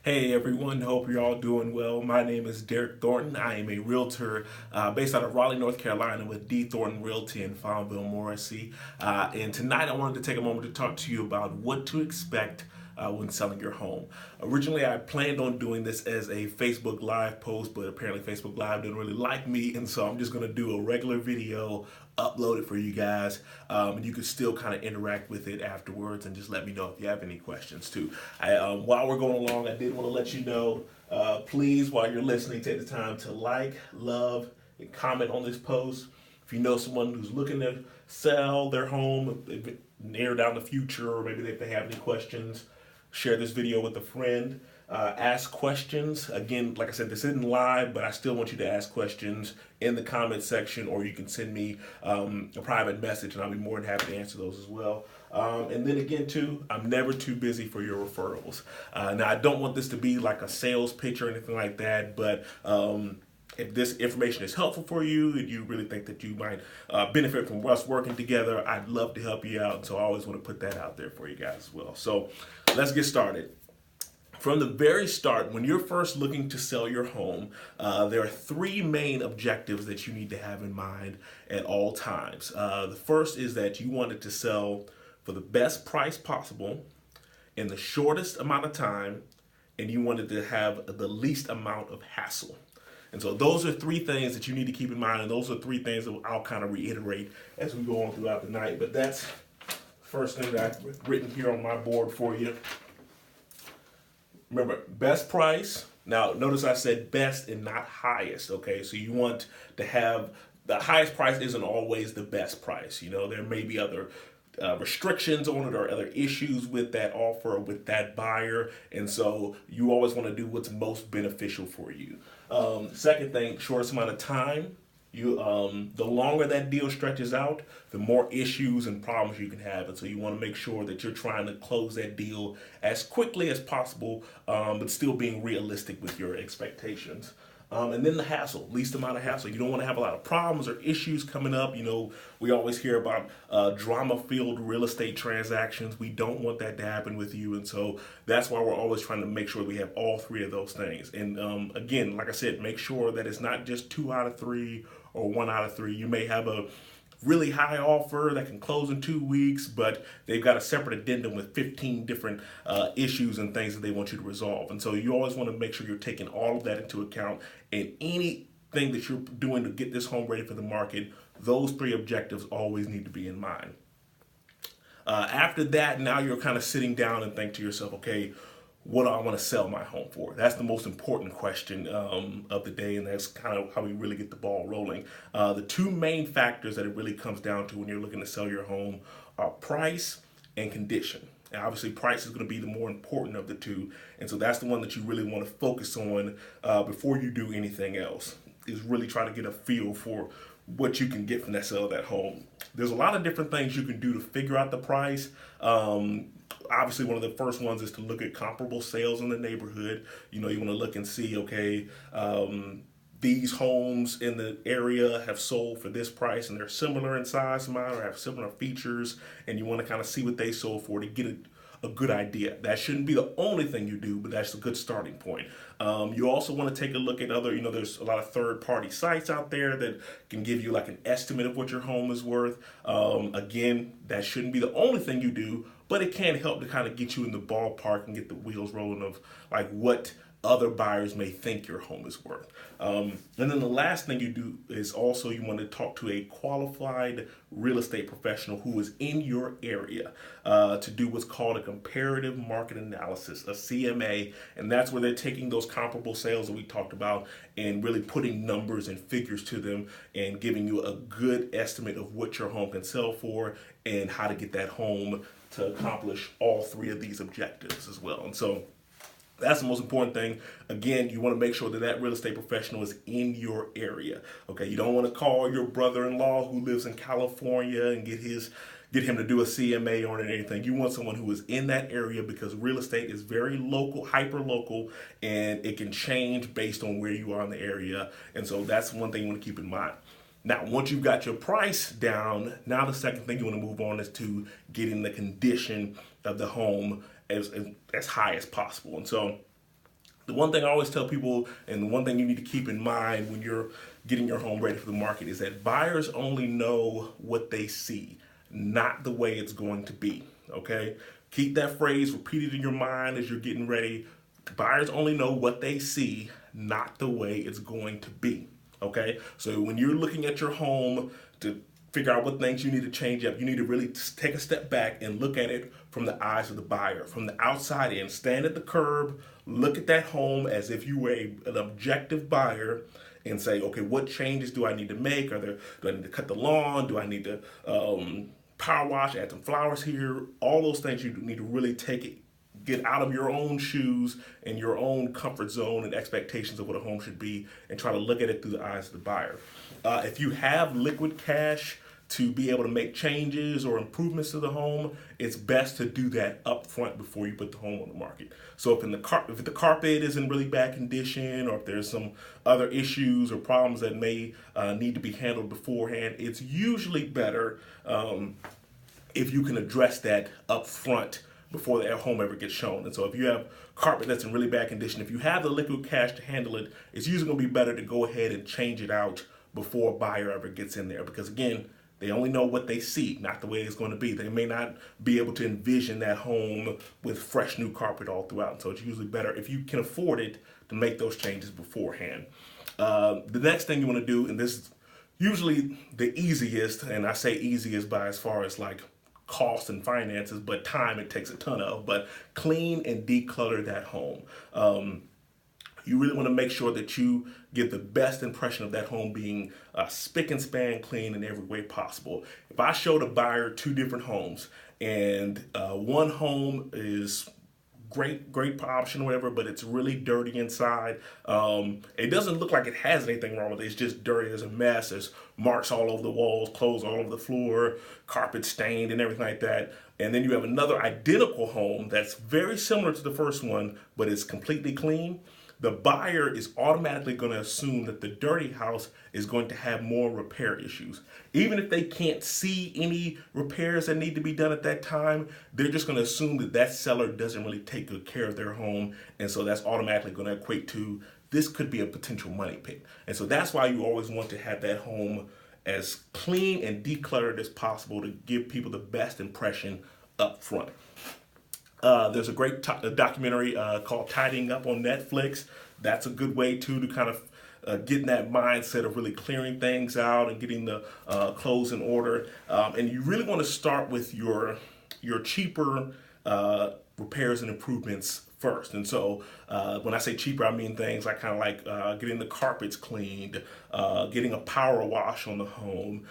Hey everyone, hope you're all doing well. My name is Derek Thornton. I am a realtor based out of Raleigh, North Carolina with D. Thornton Realty in Farmville, Morrissey. And tonight I wanted to take a moment to talk to you about what to expect when selling your home. Originally, I planned on doing this as a Facebook Live post, but apparently Facebook Live didn't really like me, and so I'm just going to do a regular video, upload it for you guys, and you can still kind of interact with it afterwards and just let me know if you have any questions too. While we're going along, I did want to let you know, please, while you're listening, take the time to like, love, and comment on this post. If you know someone who's looking to sell their home near down the future, or maybe if they have any questions, share this video with a friend. Ask questions. Again, like I said, this isn't live, but I still want you to ask questions in the comment section, or you can send me a private message, and I'll be more than happy to answer those as well. And then again, too, I'm never too busy for your referrals. Now, I don't want this to be like a sales pitch or anything like that, but if this information is helpful for you and you really think that you might benefit from us working together, I'd love to help you out. And so I always want to put that out there for you guys as well. So let's get started. From the very start, when you're first looking to sell your home, there are three main objectives that you need to have in mind at all times. The first is that you want it to sell for the best price possible in the shortest amount of time, and you want it to have the least amount of hassle. And so those are three things that you need to keep in mind, and those are three things that I'll kind of reiterate as we go on throughout the night. But that's the first thing that I've written here on my board for you. Remember, best price. Now, notice I said best and not highest, okay? So you want to have the highest price isn't always the best price. You know, there may be other restrictions on it or other issues with that offer, with that buyer. And so you always want to do what's most beneficial for you. Second thing, shortest amount of time. The longer that deal stretches out, the more issues and problems you can have. And so you want to make sure that you're trying to close that deal as quickly as possible, but still being realistic with your expectations. And then the hassle, least amount of hassle. You don't want to have a lot of problems or issues coming up. You know, we always hear about drama-filled real estate transactions. We don't want that to happen with you. And so that's why we're always trying to make sure we have all three of those things. And again, like I said, make sure that it's not just 2 out of 3 or 1 out of 3. You may have a really high offer that can close in 2 weeks, but they've got a separate addendum with 15 different issues and things that they want you to resolve. And so you always want to make sure you're taking all of that into account, and anything that you're doing to get this home ready for the market, those three objectives always need to be in mind. After that, now you're kind of sitting down and think to yourself, okay, what do I want to sell my home for? That's the most important question of the day, and that's kind of how we really get the ball rolling. The two main factors that it really comes down to when you're looking to sell your home are price and condition. And obviously, price is going to be the more important of the two, and so that's the one that you really want to focus on before you do anything else, is really try to get a feel for what you can get from that sale of that home. There's a lot of different things you can do to figure out the price. Obviously, one of the first ones is to look at comparable sales in the neighborhood. You know, you want to look and see, okay, these homes in the area have sold for this price, and they're similar in size to mine or have similar features, and you want to kind of see what they sold for to get a good idea. That shouldn't be the only thing you do, but that's a good starting point. You also want to take a look at other, you know, there's a lot of third-party sites out there that can give you like an estimate of what your home is worth. Again, that shouldn't be the only thing you do, but it can help to kind of get you in the ballpark and get the wheels rolling of like what other buyers may think your home is worth. And then the last thing you do is also you want to talk to a qualified real estate professional who is in your area to do what's called a comparative market analysis, a CMA, and that's where they're taking those comparable sales that we talked about and really putting numbers and figures to them and giving you a good estimate of what your home can sell for and how to get that home to accomplish all three of these objectives as well. And so that's the most important thing. Again, you want to make sure that that real estate professional is in your area. Okay, you don't want to call your brother-in-law who lives in California and get him to do a CMA on it or anything. You want someone who is in that area, because real estate is very local, hyper local, and it can change based on where you are in the area. And so that's one thing you want to keep in mind. Now, once you've got your price down, now the second thing you want to move on is to getting the condition of the home as high as possible. And so The one thing I always tell people, and the one thing you need to keep in mind when you're getting your home ready for the market, is that buyers only know what they see, not the way it's going to be. Okay? Keep that phrase repeated in your mind as you're getting ready. Buyers only know what they see, not the way it's going to be. Okay? So when you're looking at your home to figure out what things you need to change up, you need to really take a step back and look at it from the eyes of the buyer, from the outside in. Stand at the curb, look at that home as if you were an objective buyer, and say, okay, what changes do I need to make? Do I need to cut the lawn? Do I need to power wash, add some flowers here? All those things you need to really get out of your own shoes and your own comfort zone and expectations of what a home should be, and try to look at it through the eyes of the buyer. If you have liquid cash to be able to make changes or improvements to the home, it's best to do that up front before you put the home on the market. So if the carpet is in really bad condition, or if there's some other issues or problems that may need to be handled beforehand, it's usually better if you can address that up front before the home ever gets shown. And so if you have carpet that's in really bad condition, if you have the liquid cash to handle it, it's usually going to be better to go ahead and change it out before a buyer ever gets in there. Because again, they only know what they see, not the way it's going to be. They may not be able to envision that home with fresh new carpet all throughout. And so it's usually better, if you can afford it, to make those changes beforehand. The next thing you want to do, and this is usually the easiest, and I say easiest by as far as like cost and finances, but time it takes a ton of, but clean and declutter that home. You really want to make sure that you give the best impression of that home being spick and span clean in every way possible. If I showed a buyer two different homes, and one home is great option or whatever, but it's really dirty inside. It doesn't look like it has anything wrong with it. It's just dirty. There's a mess. There's marks all over the walls, clothes all over the floor, carpet stained and everything like that. And then you have another identical home that's very similar to the first one, but it's completely clean. The buyer is automatically going to assume that the dirty house is going to have more repair issues. Even if they can't see any repairs that need to be done at that time, they're just going to assume that that seller doesn't really take good care of their home. And so that's automatically going to equate to, this could be a potential money pit. And so that's why you always want to have that home as clean and decluttered as possible to give people the best impression up front. There's a great documentary called Tidying Up on Netflix. That's a good way to kind of get in that mindset of really clearing things out and getting the clothes in order. And you really want to start with your cheaper repairs and improvements first. And so when I say cheaper, I mean things like getting the carpets cleaned, getting a power wash on the home,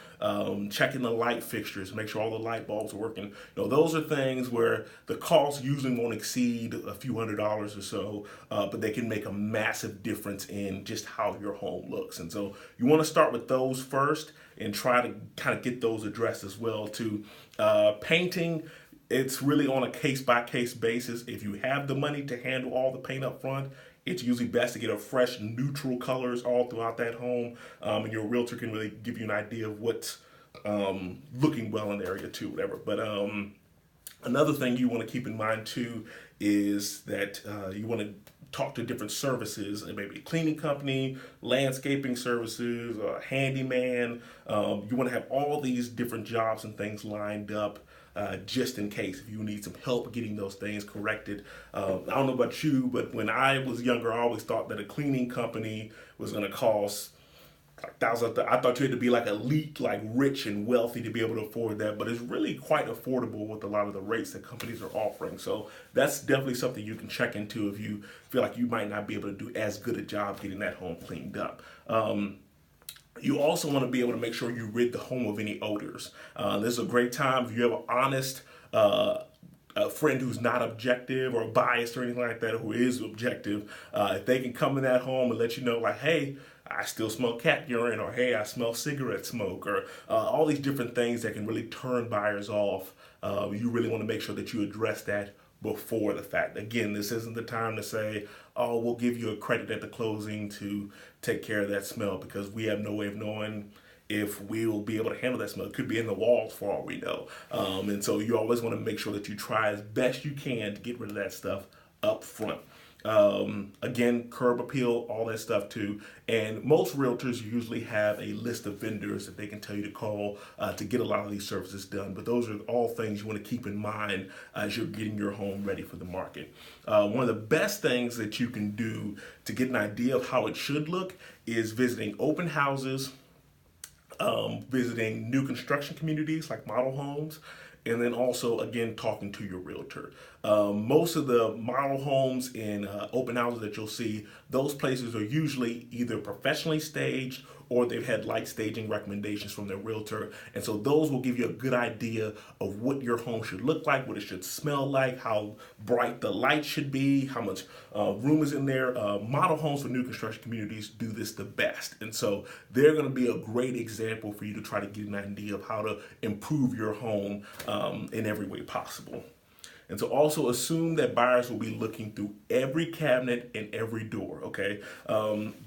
checking the light fixtures, make sure all the light bulbs are working. Those are things where the cost usually won't exceed a few $100s or so, but they can make a massive difference in just how your home looks. And so you want to start with those first and try to kind of get those addressed as well too. Painting, it's really on a case-by-case basis. If you have the money to handle all the paint up front, it's usually best to get a fresh neutral colors all throughout that home, and your realtor can really give you an idea of what's looking well in the area too, whatever. But another thing you want to keep in mind too is that you want to talk to different services, maybe a cleaning company, landscaping services, a handyman. You want to have all these different jobs and things lined up just in case if you need some help getting those things corrected. I don't know about you, but when I was younger, I always thought that a cleaning company was going to cost like thousands. I thought you had to be like elite, like rich and wealthy to be able to afford that, but it's really quite affordable with a lot of the rates that companies are offering. So that's definitely something you can check into if you feel like you might not be able to do as good a job getting that home cleaned up. You also want to be able to make sure you rid the home of any odors. This is a great time if you have an honest a friend who's not objective or biased or anything like that, who is objective. If they can come in that home and let you know, like, hey, I still smell cat urine, or hey, I smell cigarette smoke, or all these different things that can really turn buyers off. You really want to make sure that you address that before the fact. Again, this isn't the time to say, oh, we'll give you a credit at the closing to take care of that smell, because we have no way of knowing if we will be able to handle that smell. It could be in the walls for all we know. And so you always want to make sure that you try as best you can to get rid of that stuff up front. Again, curb appeal, all that stuff too. And most realtors usually have a list of vendors that they can tell you to call to get a lot of these services done. But those are all things you want to keep in mind as you're getting your home ready for the market. One of the best things that you can do to get an idea of how it should look is visiting open houses, visiting new construction communities like model homes, and then also, again, talking to your realtor. Most of the model homes and open houses that you'll see, those places are usually either professionally staged or they've had light staging recommendations from their realtor. And so those will give you a good idea of what your home should look like, what it should smell like, how bright the light should be, how much room is in there. Model homes for new construction communities do this the best. And so they're going to be a great example for you to try to get an idea of how to improve your home in every way possible. And so also assume that buyers will be looking through every cabinet and every door, okay?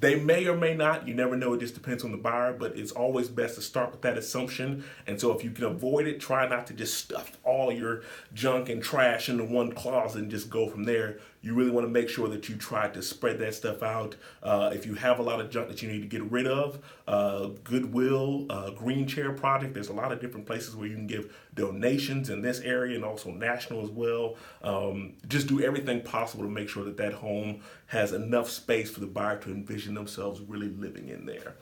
They may or may not, you never know, it just depends on the buyer, but it's always best to start with that assumption. And so if you can avoid it, try not to just stuff all your junk and trash into one closet and just go from there. You really want to make sure that you try to spread that stuff out. If you have a lot of junk that you need to get rid of, Goodwill, Green Chair Project, there's a lot of different places where you can give donations in this area and also national as well. Just do everything possible to make sure that that home has enough space for the buyer to envision themselves really living in there.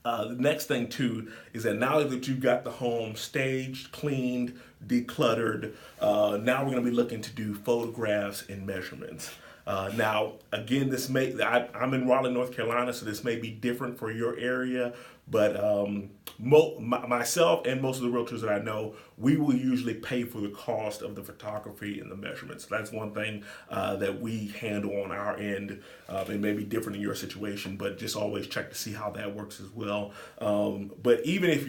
The next thing too is that now that you've got the home staged, cleaned, decluttered, now we're going to be looking to do photographs and measurements. Now, again, I'm in Raleigh, North Carolina, so this may be different for your area, but myself and most of the realtors that I know, we will usually pay for the cost of the photography and the measurements. That's one thing that we handle on our end. It may be different in your situation, but just always check to see how that works as well. But even if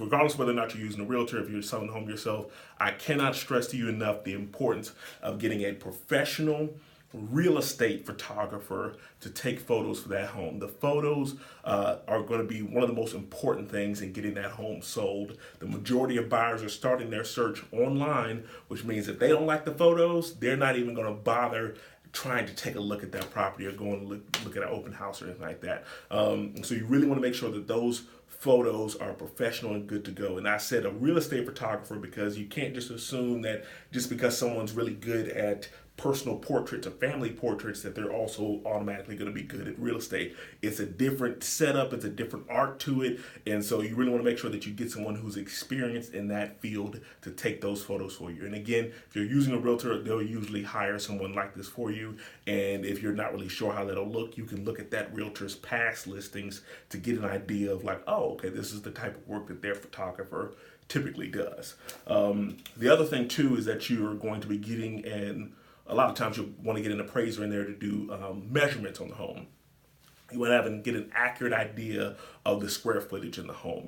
regardless of whether or not you're using a realtor, if you're selling the home yourself, I cannot stress to you enough the importance of getting a professional real estate photographer to take photos for that home. The photos are going to be one of the most important things in getting that home sold. The majority of buyers are starting their search online, which means if they don't like the photos, they're not even going to bother trying to take a look at that property or going to look at an open house or anything like that. So you really want to make sure that those photos are professional and good to go. And I said a real estate photographer because you can't just assume that just because someone's really good at personal portraits or family portraits that they're also automatically going to be good at real estate. It's a different setup, it's a different art to it, and so you really want to make sure that you get someone who's experienced in that field to take those photos for you. And again, if you're using a realtor, they'll usually hire someone like this for you, and if you're not really sure how that'll look, you can look at that realtor's past listings to get an idea of like, oh, okay, this is the type of work that their photographer typically does. The other thing too is that you're going to be getting a lot of times you'll want to get an appraiser in there to do measurements on the home. You want to have and get an accurate idea of the square footage in the home.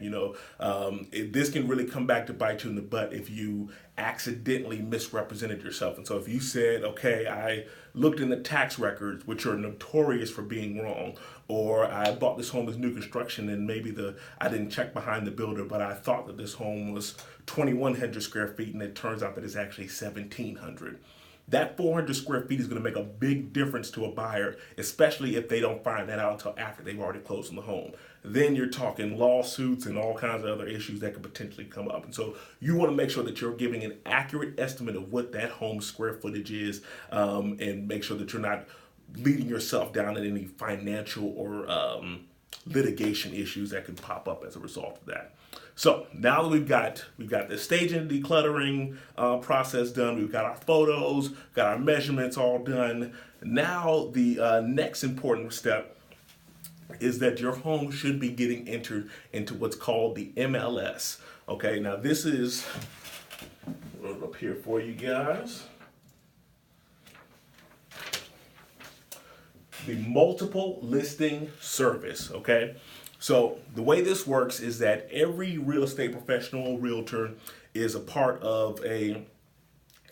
This can really come back to bite you in the butt if you accidentally misrepresented yourself. And so if you said, okay, I looked in the tax records, which are notorious for being wrong, or I bought this home as new construction and maybe I didn't check behind the builder, but I thought that this home was 2,100 square feet and it turns out that it's actually 1,700. That 400 square feet is going to make a big difference to a buyer, especially if they don't find that out until after they've already closed on the home. Then you're talking lawsuits and all kinds of other issues that could potentially come up. And so you want to make sure that you're giving an accurate estimate of what that home's square footage is, and make sure that you're not leading yourself down in any financial or litigation issues that could pop up as a result of that. So now that we've got the staging, decluttering process done, we've got our photos, got our measurements all done. Now the next important step is that your home should be getting entered into what's called the MLS. Okay, now this is up here for you guys. The multiple listing service, okay? So the way this works is that every real estate professional realtor is a part of a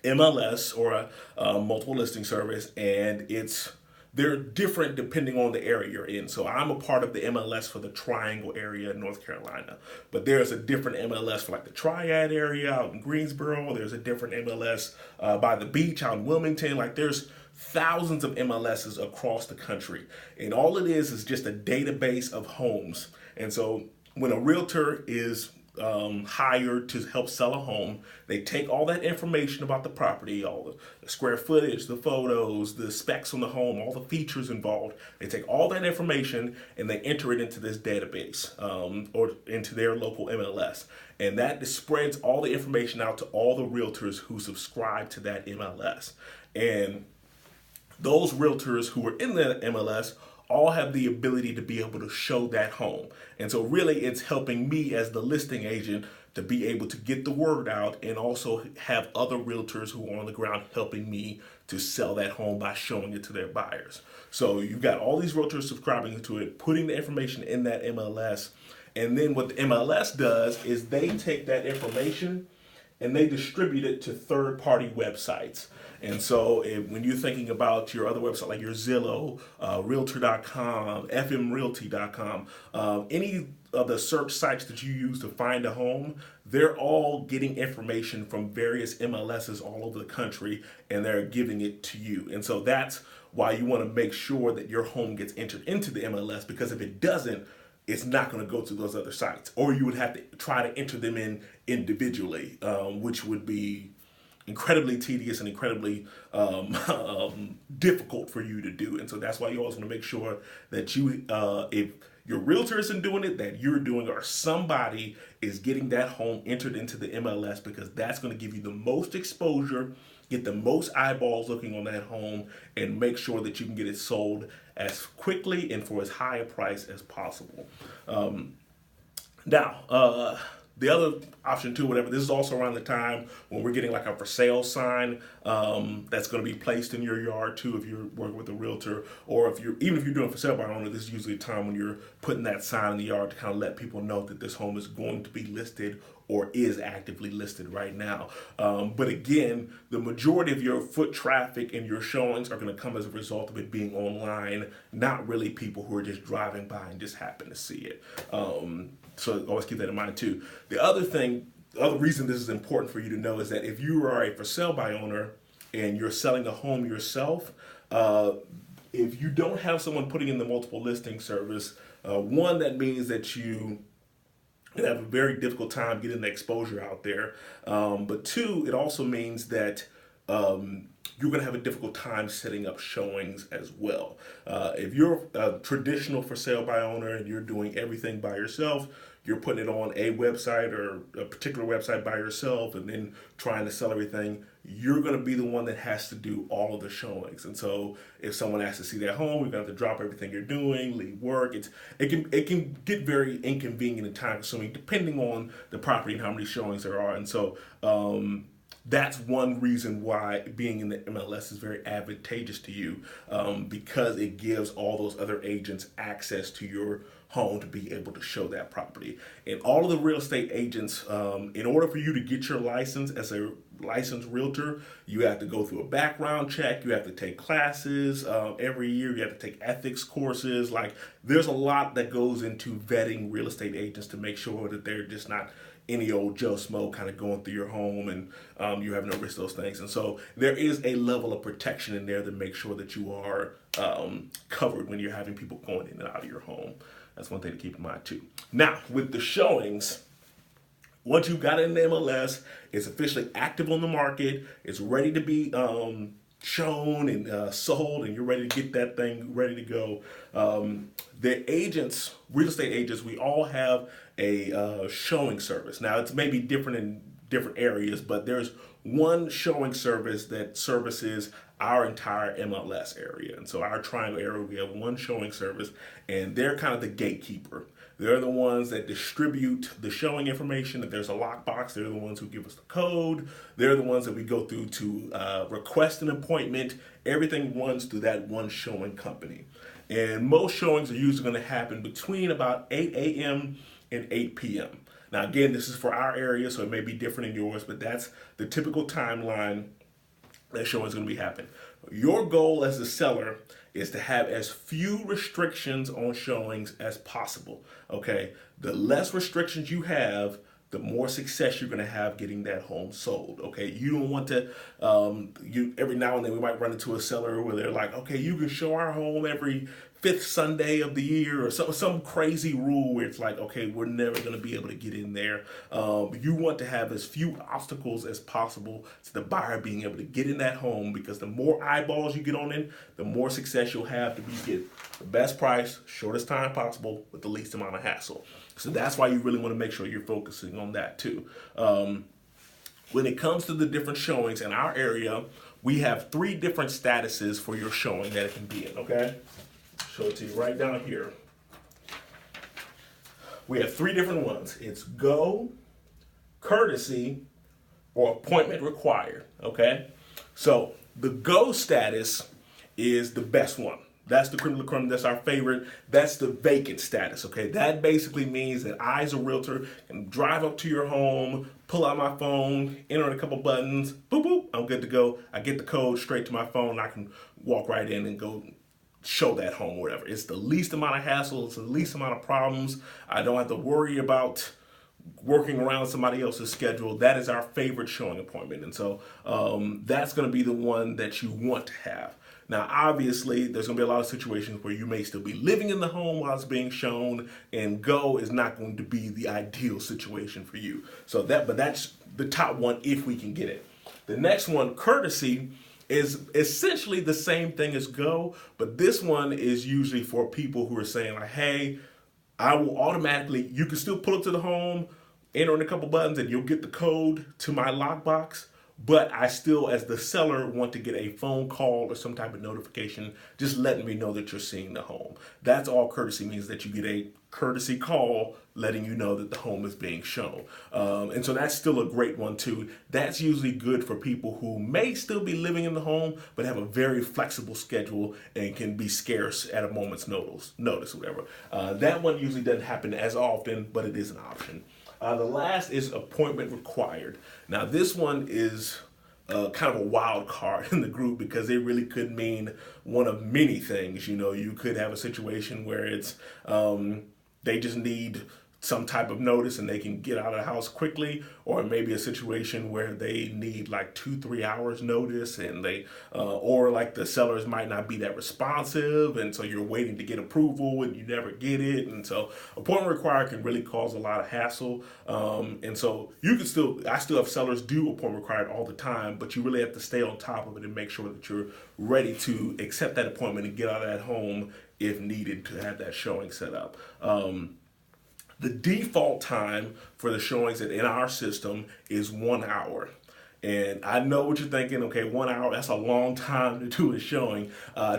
MLS or a multiple listing service, and they're different depending on the area you're in. So I'm a part of the MLS for the Triangle area in North Carolina, but there's a different MLS for like the Triad area out in Greensboro. There's a different MLS by the beach out in Wilmington. Like there's thousands of MLSs across the country. And all it is just a database of homes. And so when a realtor is hired to help sell a home, they take all that information about the property, all the square footage, the photos, the specs on the home, all the features involved. They take all that information and they enter it into this database or into their local MLS. And that spreads all the information out to all the realtors who subscribe to that MLS. And those realtors who are in the MLS all have the ability to be able to show that home. And so really it's helping me as the listing agent to be able to get the word out and also have other realtors who are on the ground helping me to sell that home by showing it to their buyers. So you've got all these realtors subscribing to it, putting the information in that MLS. And then what the MLS does is they take that information and they distribute it to third-party websites. And so when you're thinking about your other website, like your Zillow, Realtor.com, FMRealty.com, any of the search sites that you use to find a home, they're all getting information from various MLSs all over the country, and they're giving it to you. And so that's why you want to make sure that your home gets entered into the MLS, because if it doesn't, it's not going to go to those other sites. Or you would have to try to enter them in individually, which would be incredibly tedious and incredibly difficult for you to do. And so that's why you always want to make sure that you, if your realtor isn't doing it, that you're doing, or somebody is getting that home entered into the MLS, because that's going to give you the most exposure, get the most eyeballs looking on that home, and make sure that you can get it sold as quickly and for as high a price as possible. Now, the other option too, whatever, this is also around the time when we're getting like a for sale sign that's going to be placed in your yard too, if you're working with a realtor, or even if you're doing for sale by owner, this is usually a time when you're putting that sign in the yard to kind of let people know that this home is going to be listed or is actively listed right now. But again, the majority of your foot traffic and your showings are going to come as a result of it being online, not really people who are just driving by and just happen to see it. So always keep that in mind too. The other reason this is important for you to know is that if you are a for sale by owner and you're selling a home yourself, if you don't have someone putting in the multiple listing service, one, that means that you have a very difficult time getting the exposure out there. But two, it also means that you're going to have a difficult time setting up showings as well. If you're a traditional for sale by owner and you're doing everything by yourself, you're putting it on a website or a particular website by yourself and then trying to sell everything, you're going to be the one that has to do all of the showings. And so if someone has to see that home, you're going to have to drop everything you're doing, leave work. It can get very inconvenient and time consuming depending on the property and how many showings there are. And so that's one reason why being in the MLS is very advantageous to you, because it gives all those other agents access to your home to be able to show that property. And all of the real estate agents, in order for you to get your license as a licensed realtor, you have to go through a background check, you have to take classes every year, you have to take ethics courses. Like, there's a lot that goes into vetting real estate agents to make sure that they're just not any old Joe Smo kind of going through your home and you have no risk those things. And so there is a level of protection in there to make sure that you are covered when you're having people going in and out of your home. That's one thing to keep in mind too. Now, with the showings, once you've got it in the MLS, it's officially active on the market, it's ready to be shown and sold, and you're ready to get that thing ready to go. The agents, real estate agents, we all have a showing service. Now, it's maybe different in different areas, but there's one showing service that services our entire MLS area. And so our triangle area, we have one showing service, and they're kind of the gatekeeper. They're the ones that distribute the showing information. If there's a lockbox, they're the ones who give us the code. They're the ones that we go through to request an appointment. Everything runs through that one showing company. And most showings are usually going to happen between about 8 a.m. and 8 p.m. Now, again, this is for our area, so it may be different in yours, but that's the typical timeline that showing is going to be happening. Your goal as a seller is to have as few restrictions on showings as possible. Okay, the less restrictions you have, the more success you're going to have getting that home sold. Okay, you don't want to. You every now and then we might run into a seller where they're like, okay, you can show our home every fifth Sunday of the year, or some crazy rule where it's like, okay, we're never going to be able to get in there. You want to have as few obstacles as possible to the buyer being able to get in that home, because the more eyeballs you get on it, the more success you'll have to get the best price, shortest time possible, with the least amount of hassle. So that's why you really want to make sure you're focusing on that too. When it comes to the different showings in our area, we have 3 different statuses for your showing that it can be in, okay? Show it to you right down here. We have 3 different ones. It's go, courtesy, or appointment required, okay? So the go status is the best one. That's the creme de la creme. That's our favorite. That's the vacant status, okay? That basically means that I, as a realtor, can drive up to your home, pull out my phone, enter in a couple buttons, boop, boop, I'm good to go. I get the code straight to my phone, and I can walk right in and go show that home or whatever. It's the least amount of hassle. It's the least amount of problems. I don't have to worry about working around somebody else's schedule. That is our favorite showing appointment. And so that's going to be the one that you want to have. Now, obviously, there's going to be a lot of situations where you may still be living in the home while it's being shown, and go is not going to be the ideal situation for you. But that's the top one if we can get it. The next one, courtesy, is essentially the same thing as go, but this one is usually for people who are saying like, hey, I will automatically, you can still pull up to the home, enter in a couple buttons, and you'll get the code to my lockbox. But I still, as the seller, want to get a phone call or some type of notification just letting me know that you're seeing the home. That's all courtesy means, that you get a courtesy call letting you know that the home is being shown. And so that's still a great one too. That's usually good for people who may still be living in the home but have a very flexible schedule and can be scarce at a moment's notice, whatever. That one usually doesn't happen as often, but it is an option. The last is appointment required. Now this one is kind of a wild card in the group, because it really could mean one of many things. You know, you could have a situation where it's they just need some type of notice and they can get out of the house quickly, or maybe a situation where they need like 2-3 hours notice, and they or like the sellers might not be that responsive, and so you're waiting to get approval and you never get it. And so appointment required can really cause a lot of hassle. And so I still have sellers do appointment required all the time, but you really have to stay on top of it and make sure that you're ready to accept that appointment and get out of that home if needed to have that showing set up. The default time for the showings in our system is 1 hour. And I know what you're thinking, okay, 1 hour, that's a long time to do a showing.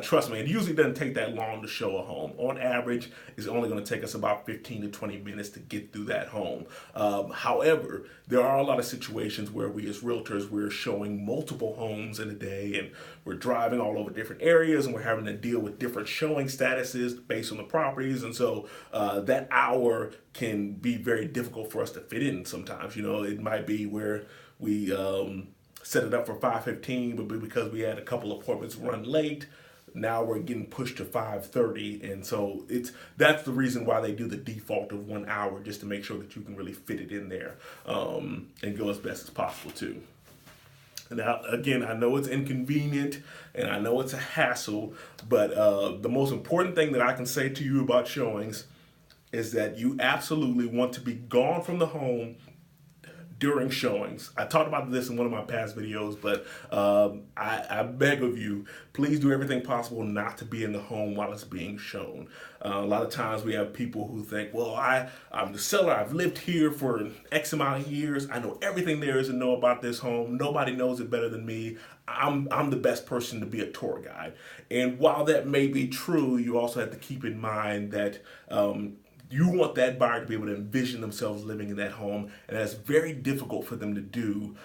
Trust me, it usually doesn't take that long to show a home. On average, it's only going to take us about 15 to 20 minutes to get through that home. However, there are a lot of situations where we as realtors, we're showing multiple homes in a day, and we're driving all over different areas, and we're having to deal with different showing statuses based on the properties. And so that hour can be very difficult for us to fit in sometimes. You know, it might be where we set it up for 5:15, but because we had a couple appointments run late, now we're getting pushed to 5:30, and so that's the reason why they do the default of 1 hour, just to make sure that you can really fit it in there and go as best as possible too. Now, again, I know it's inconvenient and I know it's a hassle, but the most important thing that I can say to you about showings is that you absolutely want to be gone from the home during showings. I talked about this in one of my past videos, but I beg of you, please do everything possible not to be in the home while it's being shown. A lot of times we have people who think, well, I'm the seller, I've lived here for X amount of years, I know everything there is to know about this home, nobody knows it better than me, I'm the best person to be a tour guide. And while that may be true, you also have to keep in mind that you want that buyer to be able to envision themselves living in that home, and that's very difficult for them to do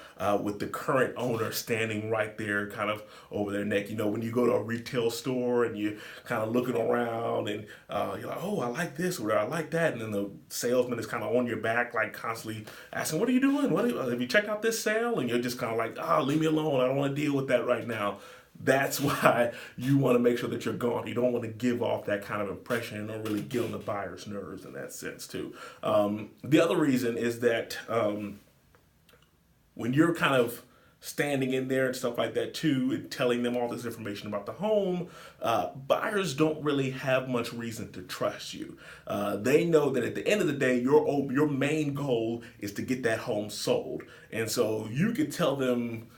with the current owner standing right there kind of over their neck. You know, when you go to a retail store and you're kind of looking around and you're like, oh, I like this or I like that, and then the salesman is kind of on your back, like constantly asking, what are you doing? Have you checked out this sale? And you're just kind of like, leave me alone, I don't want to deal with that right now. That's why you want to make sure that you're gone. You don't want to give off that kind of impression or really get on the buyer's nerves in that sense too. The other reason is that when you're kind of standing in there and stuff like that too, and telling them all this information about the home, buyers don't really have much reason to trust you. They know that at the end of the day, your main goal is to get that home sold, and so you could tell them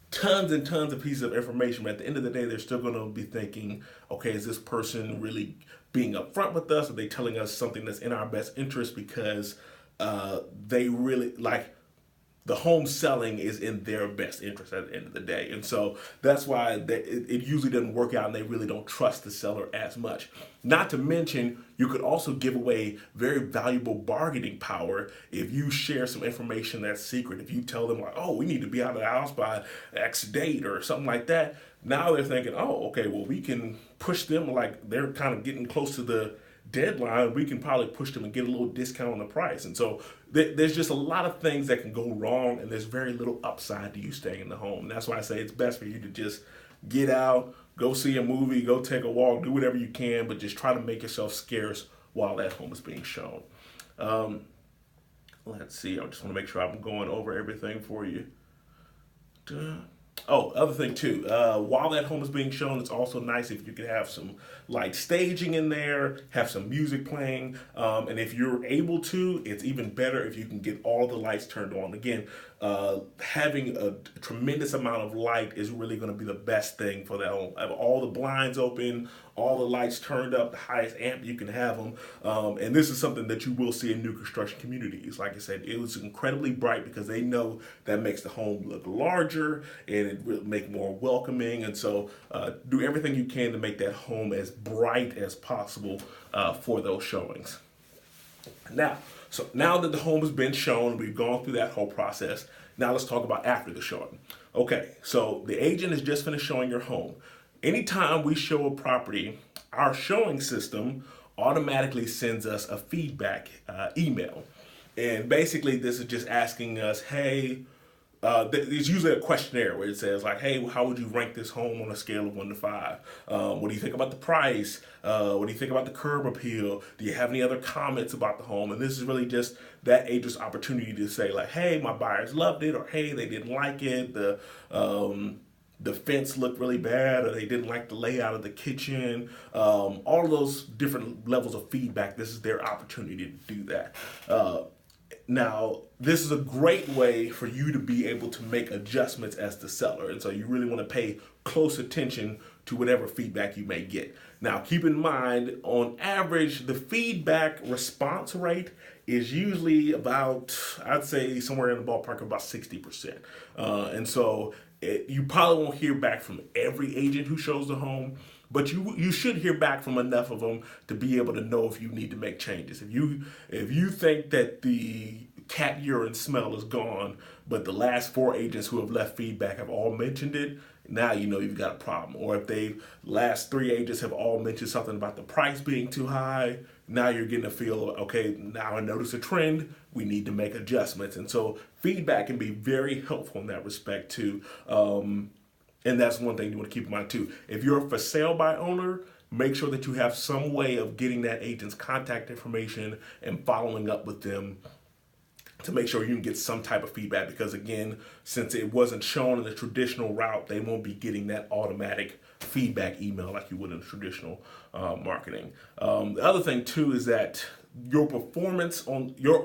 tons and tons of pieces of information, but at the end of the day, they're still going to be thinking, okay, is this person really being upfront with us? Are they telling us something that's in our best interest because they really like the home selling is in their best interest at the end of the day. And so that's why it usually doesn't work out and they really don't trust the seller as much. Not to mention, you could also give away very valuable bargaining power if you share some information that's secret. If you tell them like, oh, we need to be out of the house by X date or something like that. Now they're thinking, oh, okay, well, we can push them like they're kind of getting close to the deadline, we can probably push them and get a little discount on the price. And so there's just a lot of things that can go wrong, and there's very little upside to you staying in the home. And that's why I say it's best for you to just get out, go see a movie, go take a walk, do whatever you can, but just try to make yourself scarce while that home is being shown. Let's see, I just want to make sure I'm going over everything for you. Oh, other thing too, while that home is being shown, it's also nice if you can have some light staging in there, have some music playing, and if you're able to, it's even better if you can get all the lights turned on. Again, having a tremendous amount of light is really going to be the best thing for that home. Have all the blinds open, all the lights turned up, the highest amp you can have them, and this is something that you will see in new construction communities. Like I said, it was incredibly bright because they know that makes the home look larger and it will make more welcoming. And so do everything you can to make that home as bright as possible for those showings. Now that the home has been shown, we've gone through that whole process. Now let's talk about after the showing. Okay, so the agent has just finished showing your home. Anytime we show a property, our showing system automatically sends us a feedback email. And basically this is just asking us, hey, it's usually a questionnaire where it says like, hey, how would you rank this home on a scale of 1 to 5? What do you think about the price? What do you think about the curb appeal? Do you have any other comments about the home? And this is really just that agent's opportunity to say like, hey, my buyers loved it, or hey, they didn't like it. The fence looked really bad, or they didn't like the layout of the kitchen. All of those different levels of feedback, this is their opportunity to do that. Now, this is a great way for you to be able to make adjustments as the seller. And so you really want to pay close attention to whatever feedback you may get. Now, keep in mind, on average, the feedback response rate is usually about, I'd say, somewhere in the ballpark of about 60%. And so you probably won't hear back from every agent who shows the home, but you should hear back from enough of them to be able to know if you need to make changes. If you think that the cat urine smell is gone, but the last 4 agents who have left feedback have all mentioned it, now you know you've got a problem. Or if the last 3 agents have all mentioned something about the price being too high, now you're getting a feel of, okay, now I notice a trend, we need to make adjustments. And so feedback can be very helpful in that respect too. And that's one thing you want to keep in mind too. If you're a for sale by owner, make sure that you have some way of getting that agent's contact information and following up with them to make sure you can get some type of feedback, because again, since it wasn't shown in the traditional route, they won't be getting that automatic feedback email like you would in traditional marketing. The other thing too is that your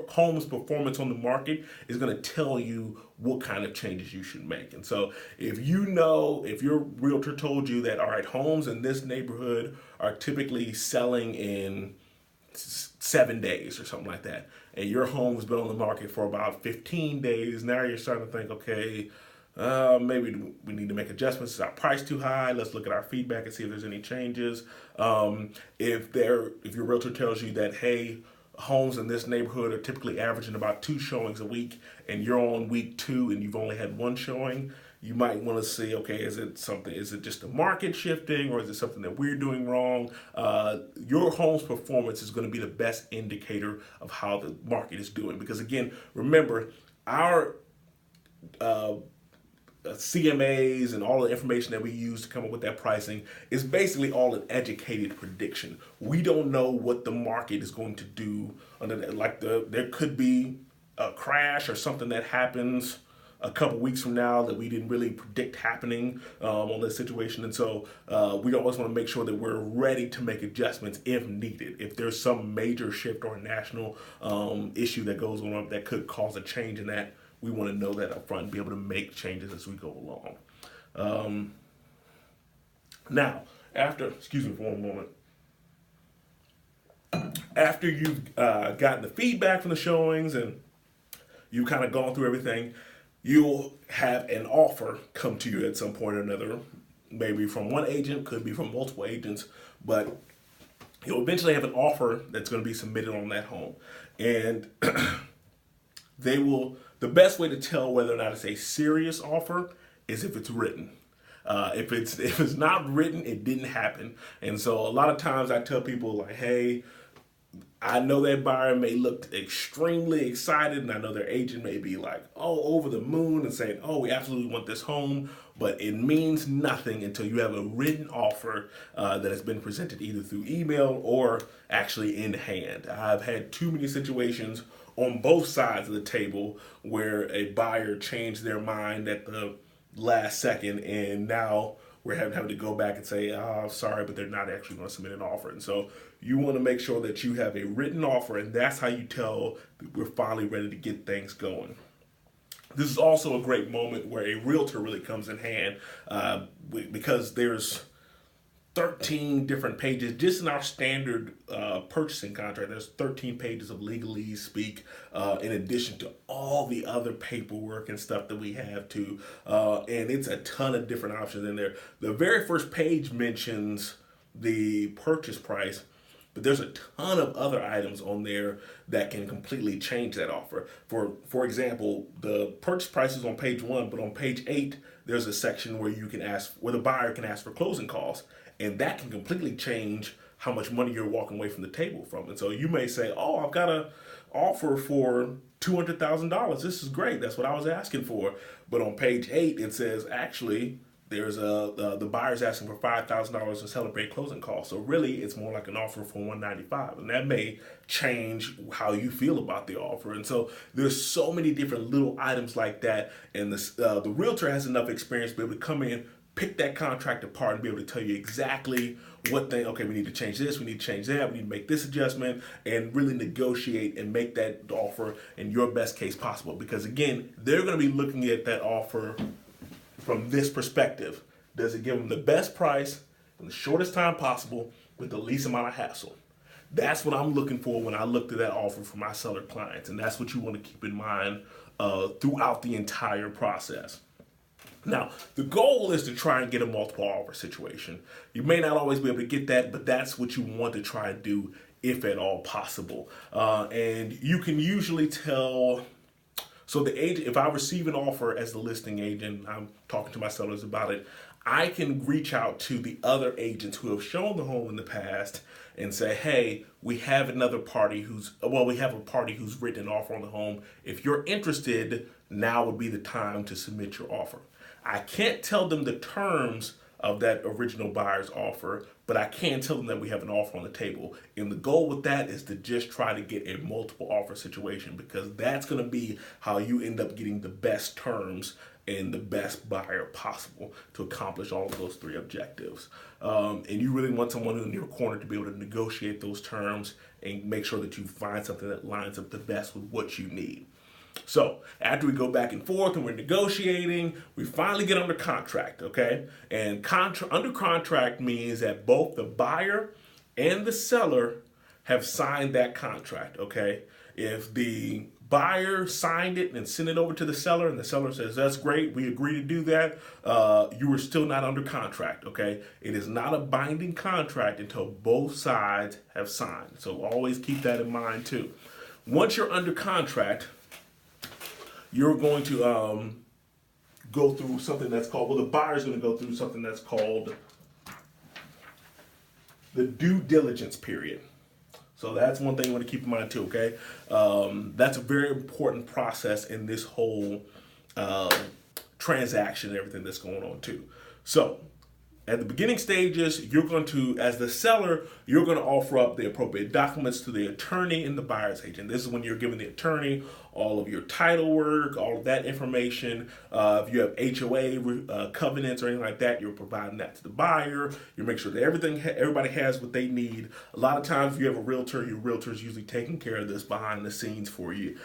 home's performance on the market is going to tell you what kind of changes you should make. And so if your realtor told you that, all right, homes in this neighborhood are typically selling in 7 days or something like that, and your home has been on the market for about 15 days, now you're starting to think, okay, maybe we need to make adjustments. Is our price too high? Let's look at our feedback and see if there's any changes. If your realtor tells you that, hey, homes in this neighborhood are typically averaging about 2 showings a week, and you're on week 2 and you've only had 1 showing, you might want to see, okay, is it just the market shifting, or is it something that we're doing wrong? Your home's performance is going to be the best indicator of how the market is doing. Because again, remember, our CMAs and all the information that we use to come up with that pricing is basically all an educated prediction. We don't know what the market is going to do under that. Like there could be a crash or something that happens a couple weeks from now that we didn't really predict happening on this situation. And so we always want to make sure that we're ready to make adjustments if needed. If there's some major shift or a national issue that goes on that could cause a change in that, we want to know that up front and be able to make changes as we go along. Now, excuse me for one moment. After you've gotten the feedback from the showings and you've kind of gone through everything, you'll have an offer come to you at some point or another, maybe from one agent, could be from multiple agents, but you'll eventually have an offer that's going to be submitted on that home. And the best way to tell whether or not it's a serious offer is if it's written. If it's not written, it didn't happen. And so a lot of times I tell people like, hey, I know that buyer may look extremely excited, and I know their agent may be like, oh, over the moon and saying, oh, we absolutely want this home, but it means nothing until you have a written offer that has been presented either through email or actually in hand. I've had too many situations on both sides of the table where a buyer changed their mind at the last second, and now we're having to go back and say, oh, sorry, but they're not actually going to submit an offer. And so you want to make sure that you have a written offer, and that's how you tell that we're finally ready to get things going. This is also a great moment where a realtor really comes in hand because there's 13 different pages. Just in our standard purchasing contract, there's 13 pages of legalese speak in addition to all the other paperwork and stuff that we have too. And it's a ton of different options in there. The very first page mentions the purchase price, but there's a ton of other items on there that can completely change that offer. For example, the purchase price is on page 1, but on page 8, there's a section where where the buyer can ask for closing costs. And that can completely change how much money you're walking away from the table from. And so you may say, oh, I've got an offer for $200,000. This is great. That's what I was asking for. But on page 8, it says, actually, there's the buyer's asking for $5,000 to celebrate closing costs. So really, it's more like an offer for $195,000. And that may change how you feel about the offer. And so there's so many different little items like that. And the realtor has enough experience to be able to come in, pick that contract apart and be able to tell you exactly okay, we need to change this, we need to change that, we need to make this adjustment, and really negotiate and make that offer in your best case possible. Because again, they're going to be looking at that offer from this perspective. Does it give them the best price in the shortest time possible with the least amount of hassle? That's what I'm looking for when I look at that offer for my seller clients. And that's what you want to keep in mind throughout the entire process. Now, the goal is to try and get a multiple offer situation. You may not always be able to get that, but that's what you want to try and do if at all possible. And you can usually tell, so the agent, if I receive an offer as the listing agent, I'm talking to my sellers about it, I can reach out to the other agents who have shown the home in the past and say, hey, we have a party who's written an offer on the home. If you're interested, now would be the time to submit your offer. I can't tell them the terms of that original buyer's offer, but I can tell them that we have an offer on the table. And the goal with that is to just try to get a multiple offer situation, because that's going to be how you end up getting the best terms and the best buyer possible to accomplish all of those three objectives. And you really want someone in your corner to be able to negotiate those terms and make sure that you find something that lines up the best with what you need. So after we go back and forth and we're negotiating, we finally get under contract, okay? And under contract means that both the buyer and the seller have signed that contract, okay? If the buyer signed it and sent it over to the seller and the seller says, that's great, we agree to do that, you are still not under contract, okay? It is not a binding contract until both sides have signed. So always keep that in mind too. Once you're under contract, you're going to go through something that's called, the buyer's going to go through something that's called the due diligence period. So that's one thing you want to keep in mind too, okay? That's a very important process in this whole transaction and everything that's going on too. So at the beginning stages, you're going to, as the seller, you're going to offer up the appropriate documents to the attorney and the buyer's agent. This is when you're giving the attorney all of your title work, all of that information. If you have HOA covenants or anything like that, you're providing that to the buyer. You make sure that everybody has what they need. A lot of times, if you have a realtor, your realtor is usually taking care of this behind the scenes for you.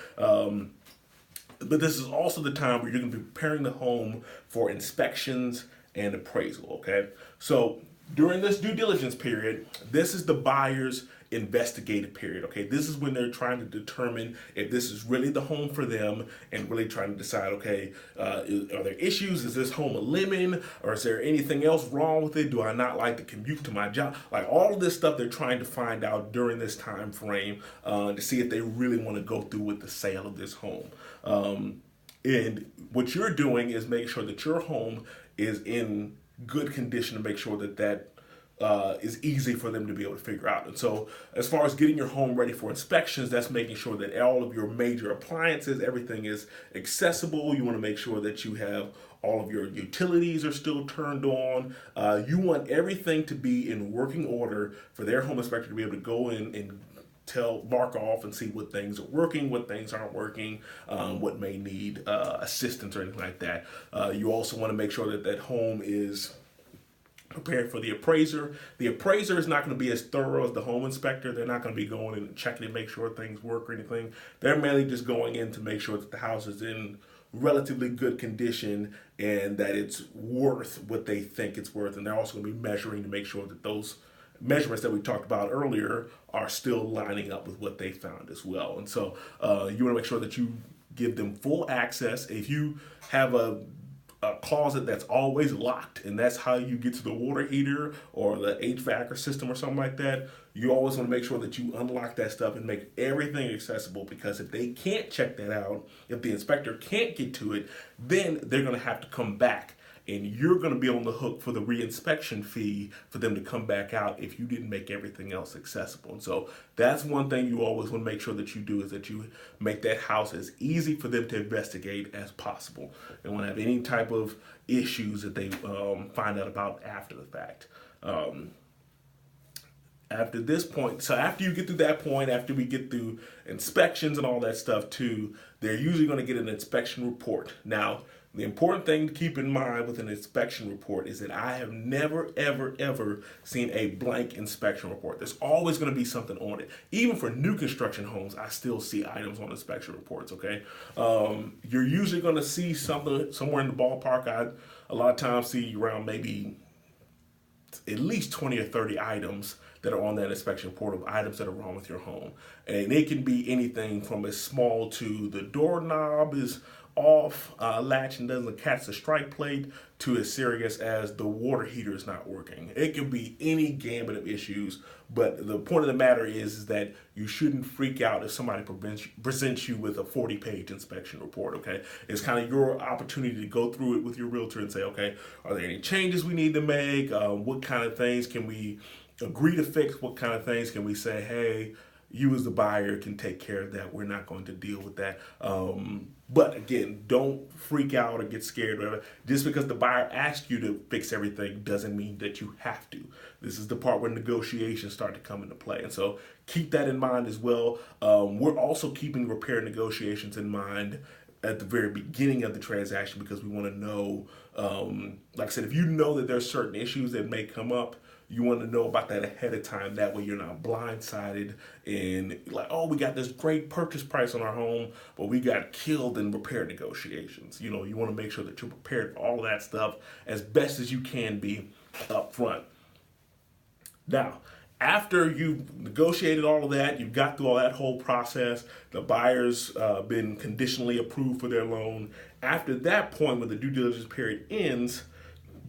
But this is also the time where you're going to be preparing the home for inspections and appraisal, okay? So during this due diligence period, this is the buyer's investigative period, okay? This is when they're trying to determine if this is really the home for them and really trying to decide, okay, are there issues? Is this home a lemon? Or is there anything else wrong with it? Do I not like to commute to my job? Like all of this stuff they're trying to find out during this time frame to see if they really want to go through with the sale of this home. And what you're doing is making sure that your home is in good condition to make sure that is easy for them to be able to figure out. And so as far as getting your home ready for inspections, that's making sure that all of your major appliances, everything is accessible. You want to make sure that you have all of your utilities are still turned on. You want everything to be in working order for their home inspector to be able to go in and mark off and see what things are working, what things aren't working, what may need assistance or anything like that. You also want to make sure that home is prepared for the appraiser. The appraiser is not going to be as thorough as the home inspector. They're not going to be going in and checking to make sure things work or anything. They're mainly just going in to make sure that the house is in relatively good condition and that it's worth what they think it's worth. And they're also going to be measuring to make sure that those measurements that we talked about earlier are still lining up with what they found as well. And so you want to make sure that you give them full access. If you have a closet that's always locked and that's how you get to the water heater or the HVAC or system or something like that, you always want to make sure that you unlock that stuff and make everything accessible, because if they can't check that out, if the inspector can't get to it, then they're going to have to come back and you're going to be on the hook for the reinspection fee for them to come back out if you didn't make everything else accessible. And so that's one thing you always want to make sure that you do, is that you make that house as easy for them to investigate as possible. They won't have any type of issues that they find out about after the fact. After this point, so after you get through that point, after we get through inspections and all that stuff too, they're usually going to get an inspection report. Now, the important thing to keep in mind with an inspection report is that I have never, ever, ever seen a blank inspection report. There's always going to be something on it. Even for new construction homes, I still see items on inspection reports, okay? You're usually going to see something somewhere in the ballpark. I a lot of times see around maybe at least 20 or 30 items that are on that inspection report of items that are wrong with your home. And it can be anything from as small to the doorknob is off, latch and doesn't catch the strike plate, to as serious as the water heater is not working. It can be any gambit of issues, but the point of the matter is that you shouldn't freak out if somebody presents you with a 40-page inspection report, okay? It's kind of your opportunity to go through it with your realtor and say, okay, are there any changes we need to make? What kind of things can we agree to fix? What kind of things can we say, hey, you as the buyer can take care of that. We're not going to deal with that. But again, don't freak out or get scared or whatever. Just because the buyer asks you to fix everything doesn't mean that you have to. This is the part where negotiations start to come into play. And so keep that in mind as well. We're also keeping repair negotiations in mind at the very beginning of the transaction, because we want to know, like I said, if you know that there's certain issues that may come up, you want to know about that ahead of time. That way you're not blindsided and like, oh, we got this great purchase price on our home, but we got killed in repair negotiations. You know, you want to make sure that you're prepared for all of that stuff as best as you can be up front. Now, after you've negotiated all of that, you've got through all that whole process, the buyer's been conditionally approved for their loan. After that point, when the due diligence period ends,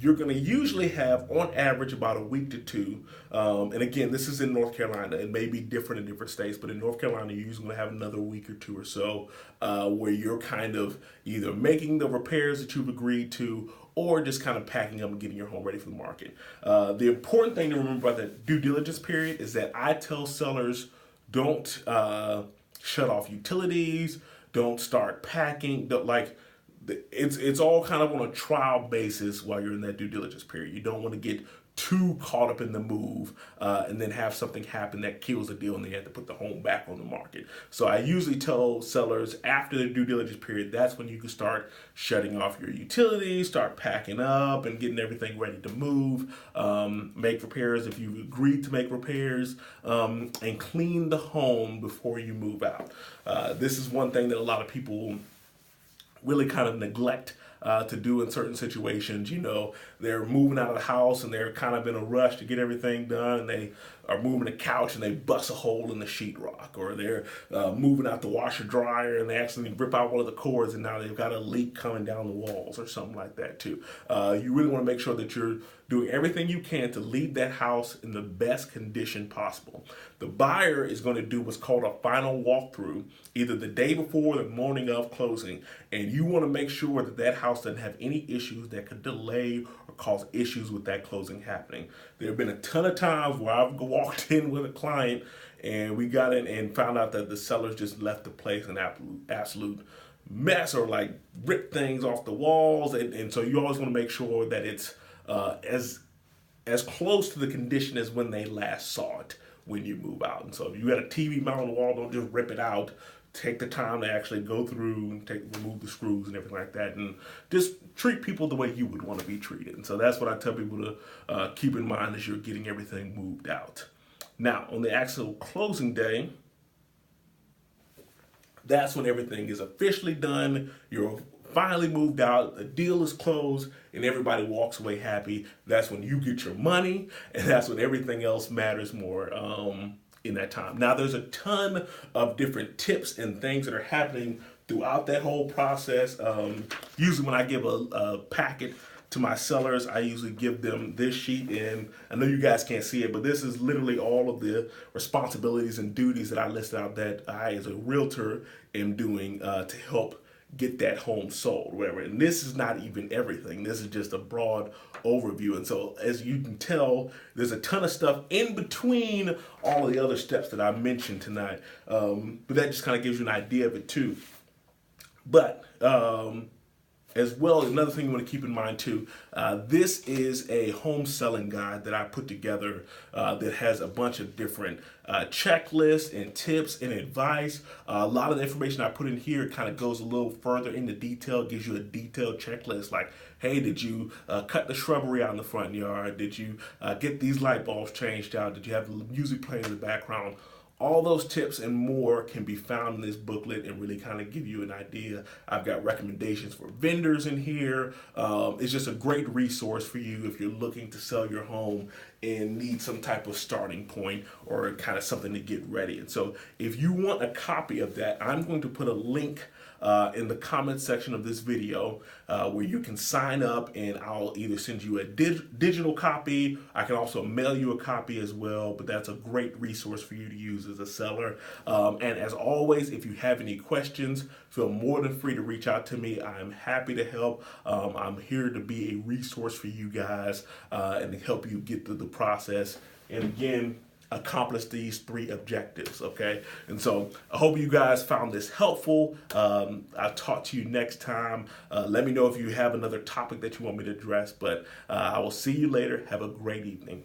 you're going to usually have, on average, about a week to two. And again, this is in North Carolina. It may be different in different states, but in North Carolina, you're usually going to have another week or two or so where you're kind of either making the repairs that you've agreed to or just kind of packing up and getting your home ready for the market. The important thing to remember about the due diligence period is that I tell sellers, don't shut off utilities, don't start packing, it's all kind of on a trial basis while you're in that due diligence period. You don't want to get too caught up in the move and then have something happen that kills the deal and they have to put the home back on the market. So I usually tell sellers after the due diligence period, that's when you can start shutting off your utilities, start packing up and getting everything ready to move, make repairs if you've agreed to make repairs, and clean the home before you move out. This is one thing that a lot of people really kind of neglect to do in certain situations. You know, they're moving out of the house and they're kind of in a rush to get everything done. And they are moving the couch and they bust a hole in the sheetrock, or they're moving out the washer dryer and they accidentally rip out one of the cords and now they've got a leak coming down the walls or something like that too. You really want to make sure that you're doing everything you can to leave that house in the best condition possible. The buyer is going to do what's called a final walkthrough, either the day before or the morning of closing, and you want to make sure that that house doesn't have any issues that could delay or cause issues with that closing happening. There have been a ton of times where I've walked in with a client and we got in and found out that the sellers just left the place in absolute mess, or like ripped things off the walls, and so you always want to make sure that it's as close to the condition as when they last saw it when you move out. And so if you got a TV mounted on the wall, don't just rip it out. Take the time to actually go through and remove the screws and everything like that, and just treat people the way you would want to be treated. And so that's what I tell people to keep in mind as you're getting everything moved out. Now, on the actual closing day, that's when everything is officially done. You're finally moved out, the deal is closed, and everybody walks away happy. That's when you get your money, and that's when everything else matters more in that time. Now, there's a ton of different tips and things that are happening throughout that whole process. Usually when I give a packet to my sellers, I usually give them this sheet, and I know you guys can't see it, but this is literally all of the responsibilities and duties that I listed out that I, as a realtor, am doing to help get that home sold, whatever. And this is not even everything. This is just a broad overview. And so, as you can tell, there's a ton of stuff in between all of the other steps that I mentioned tonight. But that just kind of gives you an idea of it too. But as well, another thing you want to keep in mind too, this is a home selling guide that I put together that has a bunch of different checklists and tips and advice. A lot of the information I put in here kind of goes a little further into detail, gives you a detailed checklist like, hey, did you cut the shrubbery out in the front yard? Did you get these light bulbs changed out? Did you have the music playing in the background? All those tips and more can be found in this booklet and really kind of give you an idea. I've got recommendations for vendors in here. It's just a great resource for you if you're looking to sell your home and need some type of starting point or kind of something to get ready. And so if you want a copy of that, I'm going to put a link in the comment section of this video where you can sign up, and I'll either send you a digital copy. I can also mail you a copy as well, but that's a great resource for you to use as a seller. And as always, if you have any questions, feel more than free to reach out to me. I'm happy to help. I'm here to be a resource for you guys and to help you get through the process. And again, accomplish these 3 objectives, okay? And so I hope you guys found this helpful. I'll talk to you next time. Let me know if you have another topic that you want me to address, but I will see you later. Have a great evening.